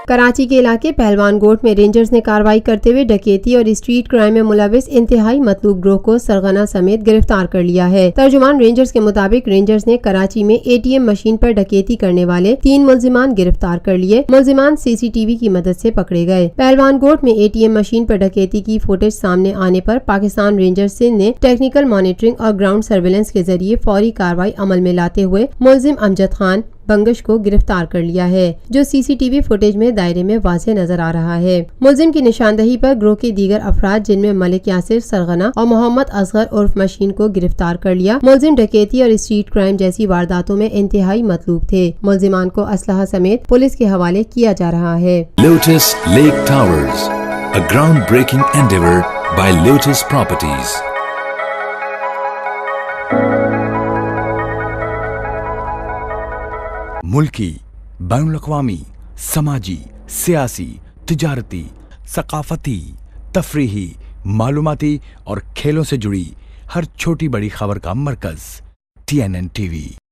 कराची के इलाके पहलवान गोट में रेंजर्स ने कार्रवाई करते हुए डकैती और स्ट्रीट क्राइम में मुलविस इंतहाई मतलूब ग्रोह को सरगना समेत गिरफ्तार कर लिया है। तर्जुमान रेंजर्स के मुताबिक रेंजर्स ने कराची में ATM मशीन पर डकैती करने वाले 3 मुलजिमान गिरफ्तार कर लिए। मुलजिमान CCTV की मदद से पकड़े गए। पहलवान गोट में ATM मशीन पर डकैती की फुटेज सामने आने पर पाकिस्तान रेंजर्स ने टेक्निकल मॉनिटरिंग और ग्राउंड सर्विलेंस के जरिए फौरी कार्रवाई अमल में लाते हुए मुलजिम अमजद खान बंगश को गिरफ्तार कर लिया है, जो CCTV फुटेज में दायरे में वाज़ेह नजर आ रहा है। मुलजिम की निशानदही पर ग्रोह के दीगर अफराद जिनमें मलिक यासिर सरगना और मोहम्मद असगर उर्फ मशीन को गिरफ्तार कर लिया। मुलजिम डकैती और स्ट्रीट क्राइम जैसी वारदातों में इंतहाई मतलूब थे। मुलजिमान को असलहा समेत पुलिस के हवाले किया जा रहा है। Lotus lake towers, a groundbreaking endeavor by Lotus Properties. मुल्की, बैनुल-अक़वामी, समाजी, सियासी, तिजारती, सकाफती, तफरीही, मालूमाती और खेलों से जुड़ी हर छोटी बड़ी खबर का मरकज़ TNN TV।